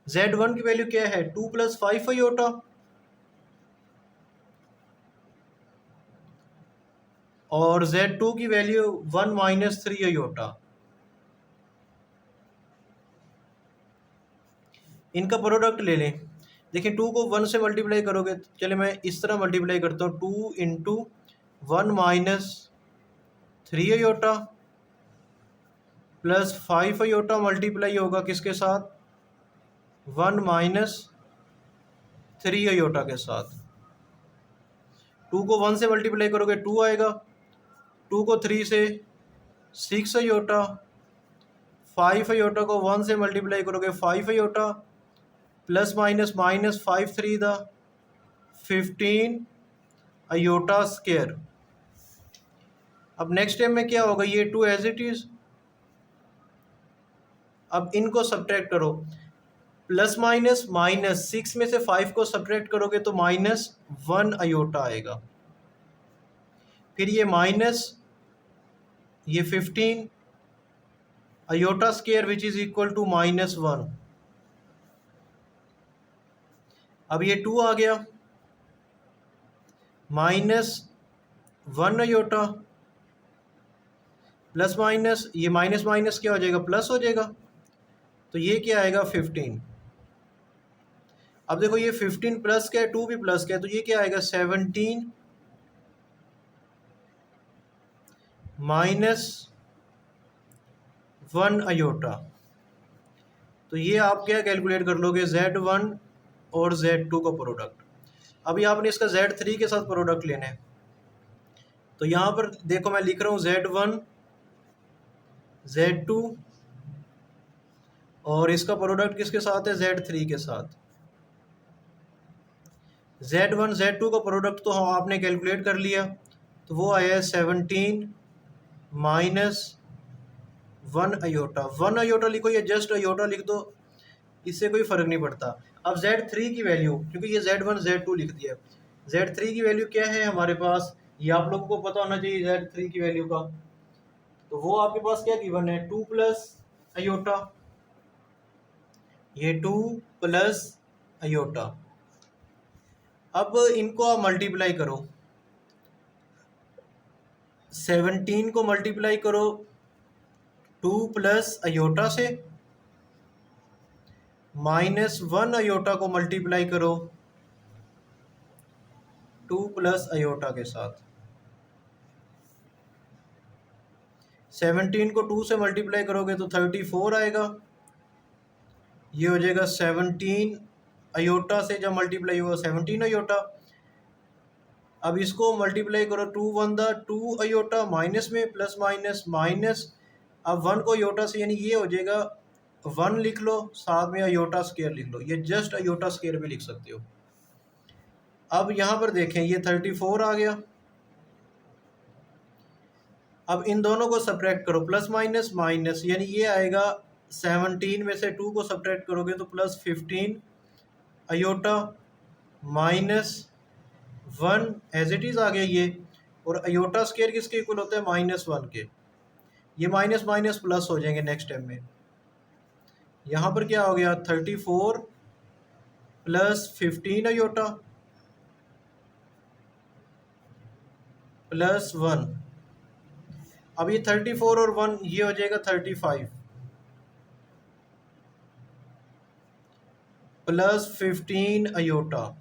Z1 की वैल्यू क्या है 2 + 5 आयोटा, और Z2 की वैल्यू 1 - 3 आयोटा। इनका प्रोडक्ट ले लें। देखिए 2 को 1 से मल्टीप्लाई करोगे, चले मैं इस तरह मल्टीप्लाई करता हूँ, 2 × 1 - 3 आयोटा प्लस 5 आयोटा मल्टीप्लाई होगा किसके साथ, 1 - 3 आयोटा के साथ। 2 को 1 से मल्टीप्लाई करोगे 2 आएगा, 2 को 3 से 6 आयोटा, 5 आयोटा को 1 से मल्टीप्लाई करोगे 5 आयोटा, प्लस माइनस माइनस 5 3 दा 15 आयोटा स्क्वायर। अब नेक्स्ट स्टेप में क्या होगा, ये 2 एज इट इज। अब इनको सब्ट्रैक्ट करो, प्लस माइनस माइनस 6 में से 5 को सब्ट्रैक्ट करोगे तो -1 आयोटा आएगा, फिर ये माइनस ये 15 iota square which is equal to -1। अब ये 2 आ गया, -1 आयोटा प्लस माइनस ये माइनस माइनस क्या हो जाएगा, प्लस हो जाएगा, तो ये क्या आएगा 15। अब देखो ये 15 प्लस का है, 2 भी प्लस का है, तो ये क्या आएगा 17 -1 आयोटा। तो ये आप क्या कैलकुलेट कर लोगे, Z1 और Z2 का प्रोडक्ट। अभी आपने इसका Z3 के साथ प्रोडक्ट लेना है, तो यहाँ पर देखो मैं लिख रहा हूँ Z1 Z2 और इसका प्रोडक्ट किसके साथ है, Z3 के साथ। Z1 Z2 का प्रोडक्ट तो हम आपने कैलकुलेट कर लिया, तो वो आया 17 -1 आयोटा। 1 आयोटा लिखो या जस्ट आयोटा लिख दो, इससे कोई फ़र्क नहीं पड़ता। अब Z3 की वैल्यू, क्योंकि ये Z1 Z2 लिख दिया, Z3 की वैल्यू क्या है हमारे पास, ये आप लोगों को पता होना चाहिए Z3 की वैल्यू का। तो वो आपके पास क्या गिवन है, 2 + आयोटा, ये 2 + आयोटा। अब इनको आप मल्टीप्लाई करो, 17 को मल्टीप्लाई करो 2 + आयोटा से, -1 आयोटा को मल्टीप्लाई करो 2 + आयोटा के साथ। 17 को 2 से मल्टीप्लाई करोगे तो 34 आएगा, ये हो जाएगा 17 आयोटा से जब मल्टीप्लाई होगा 17 आयोटा। अब इसको मल्टीप्लाई करो, 2 1 दा 2 आयोटा माइनस में प्लस माइनस माइनस, अब 1 को आयोटा से यानी ये हो जाएगा 1 लिख लो, साथ में आयोटा स्क्वायर लिख लो, ये जस्ट आयोटा स्क्वायर भी लिख सकते हो। अब यहाँ पर देखें ये 34 आ गया, अब इन दोनों को सब्ट्रैक्ट करो, प्लस माइनस माइनस यानी ये आएगा 17 में से 2 को सब्ट्रैक्ट करोगे तो +15 आयोटा -1 एज इट इज़ आ गया ये, और आयोटा स्क्वायर किसके इक्वल होता है, -1 के। ये माइनस माइनस प्लस हो जाएंगे नेक्स्ट टाइम में। यहाँ पर क्या हो गया 34 + 15 आयोटा +1। अब ये 34 और 1 ये हो जाएगा 35 + 15 आयोटा।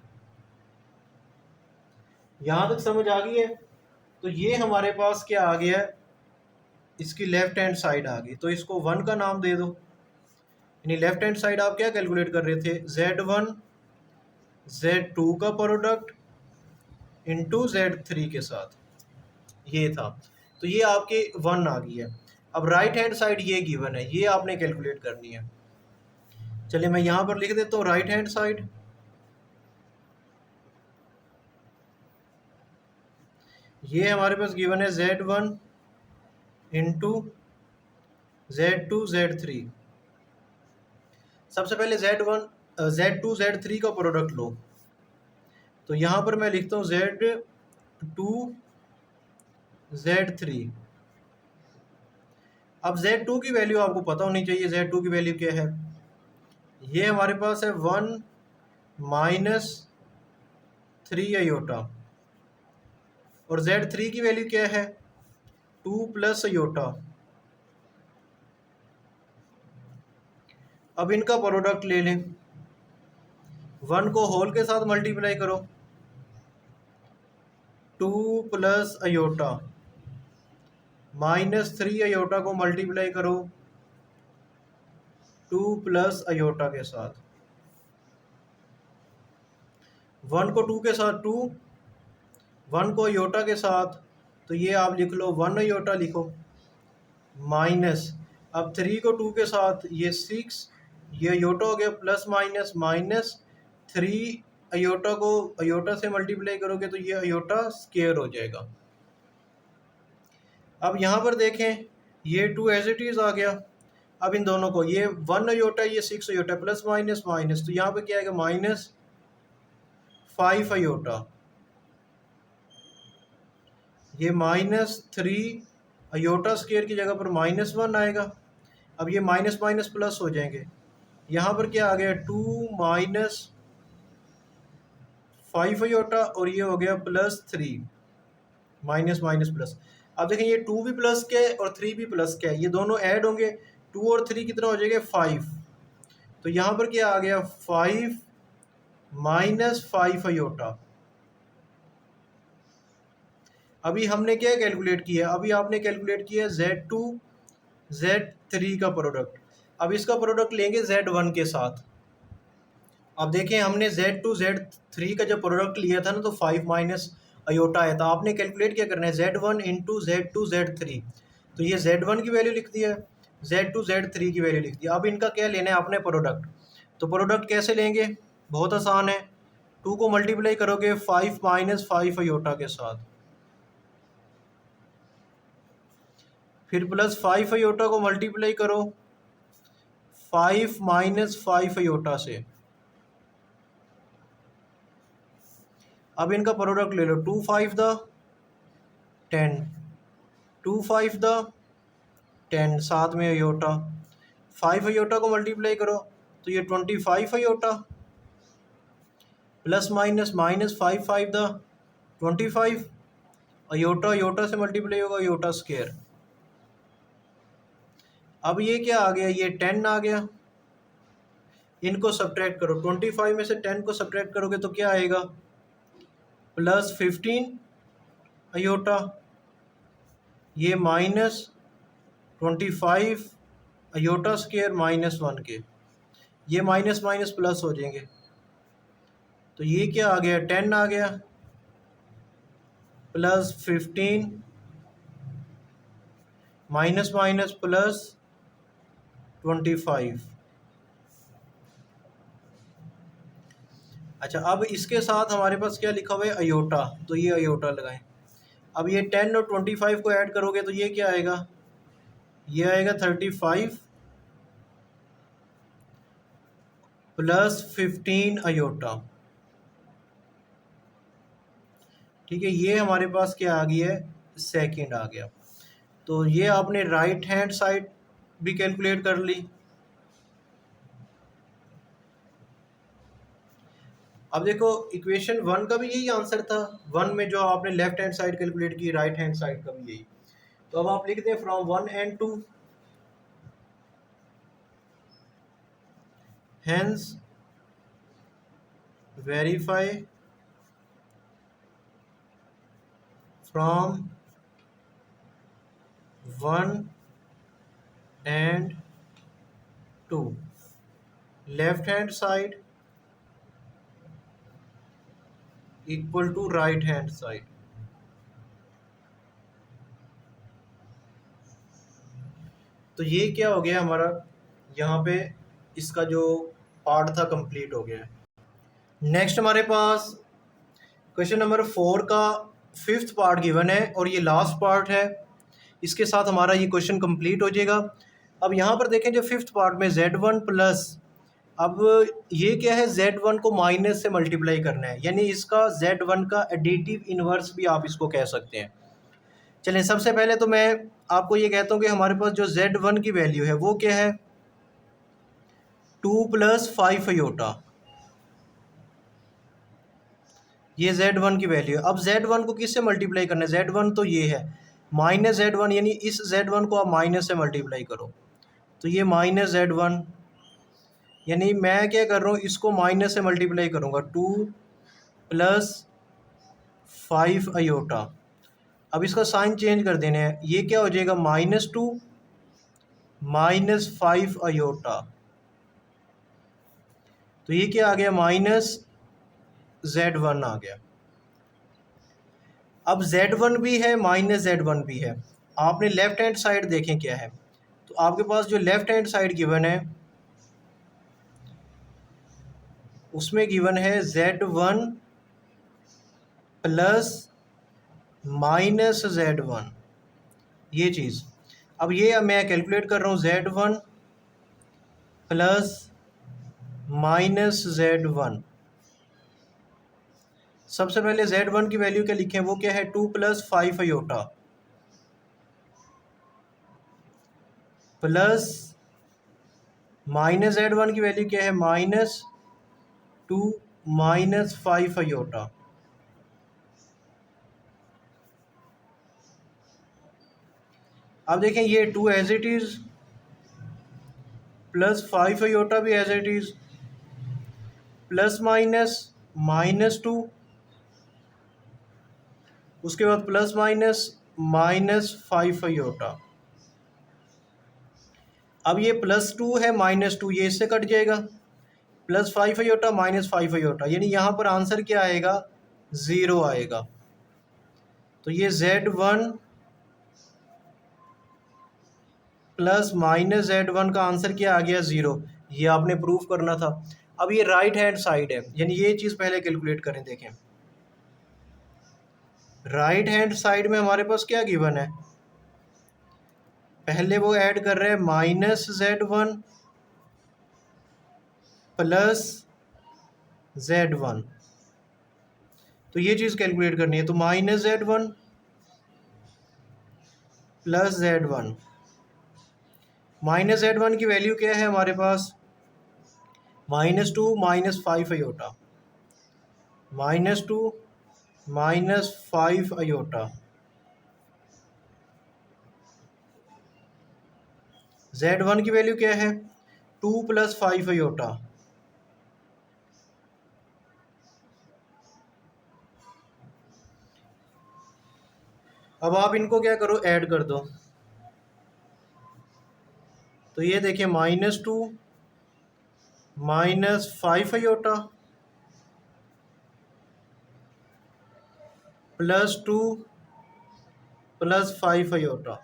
यहाँ तक समझ आ गई है। तो ये हमारे पास क्या आ गया है, इसकी लेफ्ट हैंड साइड आ गई, तो इसको 1 का नाम दे दो। यानी लेफ्ट हैंड साइड आप क्या कैलकुलेट कर रहे थे, Z1 Z2 का प्रोडक्ट इंटू Z3 के साथ, ये था। तो ये आपके 1 आ गई है। अब राइट हैंड साइड ये गिवन है, ये आपने कैलकुलेट करनी है। चलिए मैं यहाँ पर लिख देता हूँ राइट हैंड साइड, ये हमारे पास गिवन है Z1 इंटू Z2 Z3। सबसे पहले Z2 Z3 का प्रोडक्ट लो, तो यहाँ पर मैं लिखता हूँ Z2 Z3 अब Z2 की वैल्यू आपको पता होनी चाहिए, Z2 की वैल्यू क्या है, ये हमारे पास है 1 माइनस 3 अयोटा, और Z3 की वैल्यू क्या है 2 प्लस अयोटा। अब इनका प्रोडक्ट ले लें, 1 को होल के साथ मल्टीप्लाई करो, 2 प्लस अयोटा माइनस 3 अयोटा को मल्टीप्लाई करो 2 प्लस अयोटा के साथ, 1 को 2 के साथ 2, 1 को अयोटा के साथ, तो ये आप लिख लो 1 अयोटा लिखो, माइनस अब 3 को 2 के साथ ये 6, ये अयोटा हो गया, प्लस माइनस माइनस 3 अयोटा को अयोटा से मल्टीप्लाई करोगे तो ये अयोटा स्क्वायर हो जाएगा। अब यहाँ पर देखें ये 2 एज इट इज़ आ गया। अब इन दोनों को, ये 1 अयोटा ये 6 अयोटा, प्लस माइनस माइनस, तो यहाँ पे क्या आएगा माइनस 5 अयोटा, ये माइनस 3 अयोटा स्क्वायर की जगह पर -1 आएगा। अब ये माइनस माइनस प्लस हो जाएंगे, यहाँ पर क्या आ गया 2 माइनस 5 अयोटा, और ये हो गया +3, माइनस माइनस प्लस। अब देखें ये 2 भी प्लस क्या है और 3 भी प्लस क्या है, ये दोनों ऐड होंगे, 2 और 3 कितना हो जाएगा 5, तो यहाँ पर क्या आ गया 5 माइनस 5 अयोटा। अभी हमने क्या कैलकुलेट किया, अभी आपने कैलकुलेट किया Z2 Z3 का प्रोडक्ट। अब इसका प्रोडक्ट लेंगे Z1 के साथ। अब देखें हमने Z2 Z3 का जब प्रोडक्ट लिया था ना तो 5 माइनस अयोटा आया था। आपने कैलकुलेट क्या करना है Z1 इंटू Z2 Z3, तो ये Z1 की वैल्यू लिख दिया, Z2 Z3 की वैल्यू लिख दिया। अब इनका क्या लेना है आपने प्रोडक्ट, तो प्रोडक्ट कैसे लेंगे, बहुत आसान है, 2 को मल्टीप्लाई करोगे 5 माइनस 5 अयोटा के साथ, फिर प्लस 5 अयोटा को मल्टीप्लाई करो 5 माइनस 5 अयोटा से। अब इनका प्रोडक्ट ले लो, 2 5 द 10, 2 5 द 10, साथ में अयोटा, 5 अयोटा को मल्टीप्लाई करो तो ये 25 iota, plus minus minus 5 5 the 25, iota iota से मल्टीप्लाई होगा अयोटा स्क्वायर। अब ये क्या आ गया, ये 10 आ गया, इनको सब्ट्रैक्ट करो, 25 में से 10 को सब्ट्रैक्ट करोगे तो क्या आएगा प्लस 15 अयोटा, ये माइनस 25 अयोटा स्क्वायर -1 के, ये माइनस माइनस प्लस हो जाएंगे, तो ये क्या आ गया 10 आ गया, प्लस 15 माइनस माइनस प्लस 25। अच्छा, अब इसके साथ हमारे पास क्या लिखा हुआ है अयोटा, तो ये अयोटा लगाएं। अब ये 10 और 25 को ऐड करोगे तो ये क्या आएगा, ये आएगा 35 प्लस 15 अयोटा। ठीक है, ये हमारे पास क्या आ गया है सेकंड आ गया। तो ये आपने राइट हैंड साइड भी कैलकुलेट कर ली। अब देखो इक्वेशन 1 का भी यही आंसर था, 1 में जो आपने लेफ्ट हैंड साइड कैलकुलेट की, राइट हैंड साइड का भी यही। तो अब आप लिख दें from 1 and 2, hence verify from 1 and 2, left hand side equal to right hand side। तो ये क्या हो गया हमारा, यहाँ पे इसका जो पार्ट था कंप्लीट हो गया है। नेक्स्ट हमारे पास क्वेश्चन नंबर 4 का 5th पार्ट गिवन है और ये लास्ट पार्ट है, इसके साथ हमारा ये क्वेश्चन कंप्लीट हो जाएगा। अब यहाँ पर देखें जो 5th पार्ट में Z1 प्लस, अब ये क्या है Z1 को माइनस से मल्टीप्लाई करना है, यानी इसका Z1 का एडिटिव इन्वर्स भी आप इसको कह सकते हैं। चलें सबसे पहले तो मैं आपको ये कहता हूँ कि हमारे पास जो Z1 की वैल्यू है वो क्या है, 2 + 5 आयोटा, ये Z1 की वैल्यू है। अब Z1 को किससे मल्टीप्लाई करना है, Z1 तो ये है -Z1, यानी इस Z1 को आप माइनस से मल्टीप्लाई करो, तो ये -Z1, यानी मैं क्या कर रहा हूँ, इसको माइनस से मल्टीप्लाई करूँगा, 2 + 5 आयोटा। अब इसका साइन चेंज कर देने हैं, ये क्या हो जाएगा, -2 -5 आयोटा, तो ये क्या आ गया, -Z1 आ गया। अब Z1 भी है -Z1 भी है, आपने लेफ्ट हैंड साइड देखें क्या है, तो आपके पास जो लेफ्ट हैंड साइड गिवन है उसमें गिवन है Z1 + -Z1, ये चीज़। अब ये अब मैं कैलकुलेट कर रहा हूँ, Z1 + -Z1। सबसे पहले Z1 की वैल्यू क्या लिखें, वो क्या है, 2 + 5 आयोटा प्लस -Z1 की वैल्यू क्या है, -2 -5 आयोटा। अब देखें ये 2 as it is, plus 5 iota भी एज इट इज़, प्लस -2, उसके बाद प्लस -5 आयोटा। अब ये +2 है, -2 ये इससे कट जाएगा, +5 आयोटा -5 आयोटा, यानी यहाँ पर आंसर क्या आएगा, 0 आएगा। तो ये Z1 + -Z1 का आंसर क्या आ गया, 0। ये आपने प्रूफ करना था। अब ये राइट हैंड साइड है, यानी ये चीज़ पहले कैलकुलेट करें। देखें राइट हैंड साइड में हमारे पास क्या गिवन है, पहले वो ऐड कर रहे हैं -Z1 + Z1, तो ये चीज़ कैलकुलेट करनी है। तो -Z1 + Z1, -Z1 की वैल्यू क्या है हमारे पास, -2 -5 आयोटा, -2 -5 आयोटा। Z1 की वैल्यू क्या है, 2 + 5 आयोटा। अब आप इनको क्या करो, ऐड कर दो, तो ये देखिए -2 -5 आयोटा +2 + 5 आयोटा।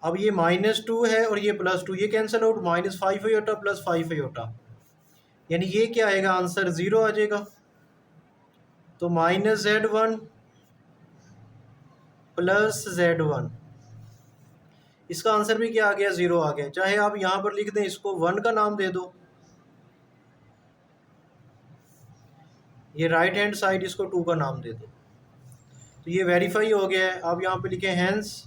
अब ये -2 है और ये +2, ये कैंसिल आउट, -5 आयोटा + 5 आयोटा, यानी ये क्या आएगा, आंसर 0 आ जाएगा। तो -Z1 + Z1, इसका आंसर भी क्या आ गया, 0 आ गया। चाहे आप यहाँ पर लिख दें, इसको 1 का नाम दे दो, ये राइट हैंड साइड इसको 2 का नाम दे दो, तो ये वेरीफाई हो गया है। आप यहाँ पे लिखें हैंस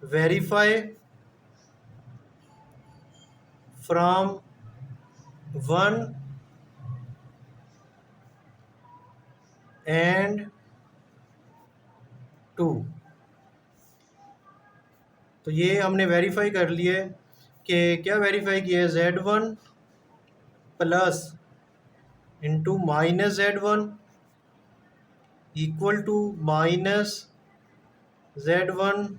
वेरीफाई फ्रॉम 1 and 2। तो ये हमने वेरीफाई कर लिया है कि क्या वेरीफाई किया है, Z1 plus into -Z1 equal to -Z1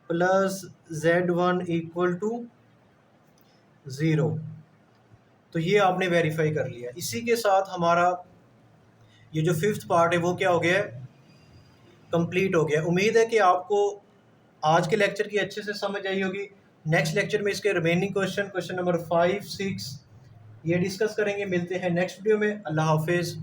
+ Z1 equal to 0। तो ये आपने वेरीफाई कर लिया। इसी के साथ हमारा ये जो 5th पार्ट है वो क्या हो गया है, कंप्लीट हो गया। उम्मीद है कि आपको आज के लेक्चर की अच्छे से समझ आई होगी। नेक्स्ट लेक्चर में इसके रिमेनिंग क्वेश्चन नंबर 5, 6 ये डिस्कस करेंगे। मिलते हैं नेक्स्ट वीडियो में। अल्लाह हाफिज़।